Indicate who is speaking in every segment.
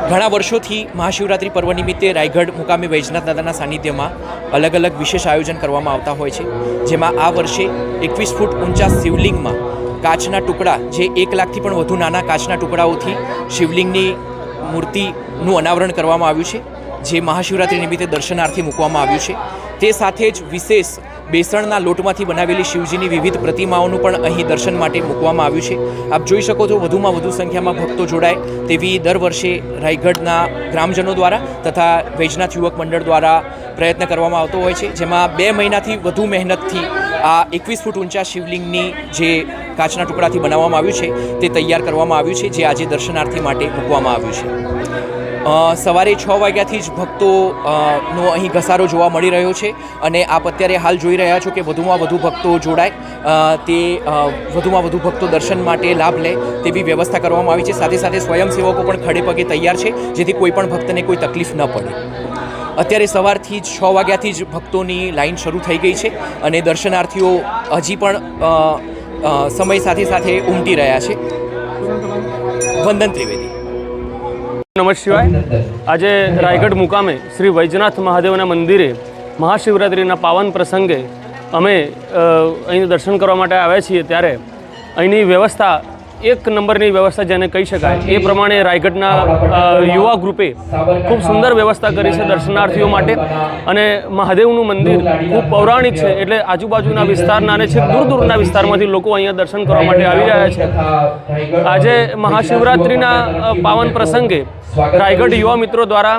Speaker 1: ઘણા વર્ષોથી મહાશિવરાત્રિ પર્વ નિમિત્તે રાયગઢ મુકામે વૈજનાથ દાદાના સાનિધ્યમાં અલગ અલગ વિશેષ આયોજન કરવામાં આવતા હોય છે, જેમાં આ વર્ષે 21 ફૂટ ઊંચા શિવલિંગમાં કાચના ટુકડા, જે 1 લાખથી પણ વધુ નાના કાચના ટુકડાઓથી શિવલિંગની મૂર્તિનું અનાવરણ કરવામાં આવ્યું છે, જે મહાશિવરાત્રિ નિમિત્તે દર્શનાર્થે મૂકવામાં આવ્યું છે। તે સાથે જ વિશેષ બેસણના લોટમાંથી બનાવેલી શિવજીની વિવિધ પ્રતિમાઓનું પણ અહીં દર્શન માટે મૂકવામાં આવ્યું છે। આપ જોઈ શકો છો, વધુમાં વધુ સંખ્યામાં ભક્તો જોડાય તેવી દર વર્ષે રાયગઢના ગ્રામજનો દ્વારા તથા વૈજનાથ યુવક મંડળ દ્વારા પ્રયત્ન કરવામાં આવતો હોય છે, જેમાં 2 મહિનાથી વધુ મહેનતથી આ 21 ફૂટ ઊંચા શિવલિંગની જે કાચના ટુકડાથી બનાવવામાં આવ્યું છે તે તૈયાર કરવામાં આવ્યું છે, જે આજે દર્શનાર્થી માટે મૂકવામાં આવ્યું છે। સવારે 6 વાગ્યાથી જ ભક્તોનો અહીં ઘસારો જોવા મળી રહ્યો છે અને આપ અત્યારે હાલ જોઈ રહ્યા છો કે વધુમાં વધુ ભક્તો જોડાય, તે વધુમાં વધુ ભક્તો દર્શન માટે લાભ લે તેવી વ્યવસ્થા કરવામાં આવી છે। સાથે સાથે સ્વયંસેવકો પણ ખડે પગે તૈયાર છે, જેથી કોઈ પણ ભક્તને કોઈ તકલીફ ન પડે। અત્યારે સવારથી જ 6 વાગ્યાથી જ ભક્તોની લાઈન શરૂ થઈ ગઈ છે અને દર્શનાર્થીઓ હજી પણ સમય સાથે સાથે ઉમટી રહ્યા છે। વંદન ત્રિવેદી।
Speaker 2: નમઃ શિવાય। આજે રાયગઢ મુકામે શ્રી વૈજનાથ મહાદેવના મંદિરે મહાશિવરાત્રિના પાવન પ્રસંગે અમે અહીં દર્શન કરવા માટે આવ્યા છીએ, ત્યારે અહીંની વ્યવસ્થા એક નંબરની વ્યવસ્થા જેને કહી શકાય એ પ્રમાણે રાયગઢના યુવા ગ્રુપે ખૂબ સુંદર વ્યવસ્થા કરી છે દર્શનાર્થીઓ માટે। અને મહાદેવનું મંદિર ખૂબ પૌરાણિક છે, એટલે આજુબાજુના વિસ્તારના અને છેક દૂર દૂરના વિસ્તારમાંથી લોકો અહીંયા દર્શન કરવા માટે આવી રહ્યા છે। આજે મહાશિવરાત્રિના પાવન પ્રસંગે રાયગઢ યુવા મિત્રો દ્વારા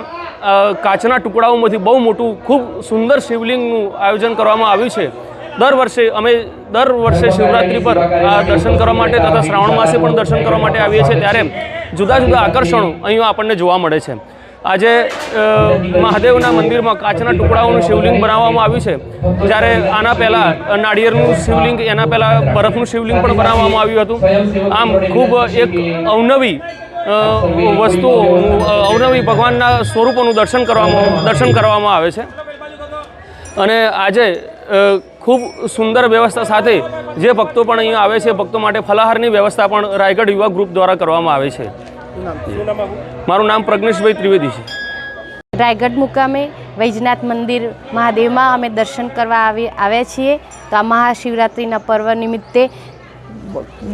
Speaker 2: કાચના ટુકડાઓમાંથી બહુ મોટું ખૂબ સુંદર શિવલિંગનું આયોજન કરવામાં આવ્યું છે। દર વર્ષે શિવરાત્રિ પર આ દર્શન કરવા માટે તથા શ્રાવણ માસે પણ દર્શન કરવા માટે આવીએ છીએ, ત્યારે જુદા જુદા આકર્ષણો અહીં આપણને જોવા મળે છે। આજે મહાદેવના મંદિરમાં કાચના ટુકડાઓનું શિવલિંગ બનાવવામાં આવ્યું છે, જ્યારે આના પહેલાં નાળિયેરનું શિવલિંગ, એના પહેલાં બરફનું શિવલિંગ પણ બનાવવામાં આવ્યું હતું। આમ ખૂબ એક અવનવી વસ્તુઓ, અવનવી ભગવાનના સ્વરૂપોનું દર્શન કરવામાં આવે છે। અને આજે ખૂબ સુંદર વ્યવસ્થા સાથે જે ભક્તો પણ અહીંયા આવે છે, ભક્તો માટે ફલાહારની વ્યવસ્થા પણ રાયગઢ યુવા ગ્રુપ દ્વારા કરવામાં આવે છે। મારું નામ પ્રજ્ઞેશભાઈ ત્રિવેદી છે।
Speaker 3: રાયગઢ મુકામે વૈજનાથ મંદિર મહાદેવમાં અમે દર્શન કરવા આવ્યા છીએ। તો આ મહાશિવરાત્રિના પર્વ નિમિત્તે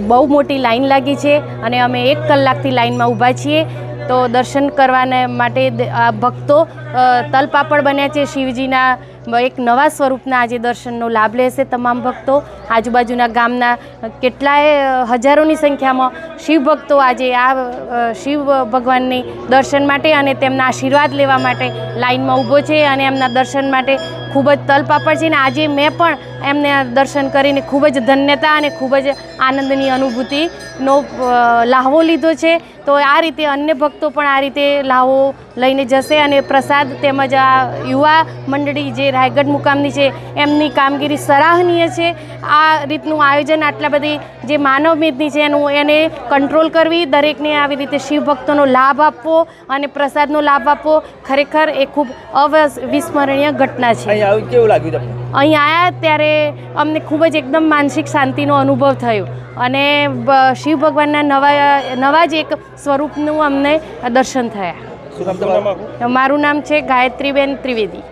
Speaker 3: બહુ મોટી લાઈન લાગી છે અને અમે 1 કલાકથી લાઈનમાં ઊભા છીએ। તો દર્શન કરવાને માટે ભક્તો તલપાપડ બન્યા છે। શિવજીના એક નવા સ્વરૂપના આજે દર્શનનો લાભ લેશે તમામ ભક્તો। આજુબાજુના ગામના કેટલાય હજારોની સંખ્યામાં શિવ ભક્તો આજે આ શિવ ભગવાનની દર્શન માટે અને તેમના આશીર્વાદ લેવા માટે લાઈનમાં ઊભો છે અને એમના દર્શન માટે ખૂબ જ તલપાપડ છે। ને આજે મેં પણ એમને દર્શન કરીને ખૂબ જ ધન્યતા અને ખૂબ જ આનંદની અનુભૂતિનો લાહવો લીધો છે। તો આ રીતે અન્ય ભક્તો પણ આ રીતે લાહવો લઈને જશે અને પ્રસાદ તેમજ આ યુવા મંડળી જે રાયગઢ મુકામની છે એમની કામગીરી સરાહનીય છે। આ રીતનું આયોજન આટલા બધી જે માનવ મેદની છે એને કંટ્રોલ કરવી, દરેકને આવી રીતે શિવ ભક્તોનો લાભ આપવો અને પ્રસાદનો લાભ આપવો ખરેખર એ ખૂબ અવિસ્મરણીય ઘટના છે।
Speaker 1: કેવું લાગ્યું તમને?
Speaker 3: અહીં આવ્યા ત્યારે અમને ખૂબ જ એકદમ માનસિક શાંતિનો અનુભવ થયો અને શિવ ભગવાનના નવા જ એક સ્વરૂપનું અમને દર્શન થયા। મારું નામ છે ગાયત્રીબેન ત્રિવેદી।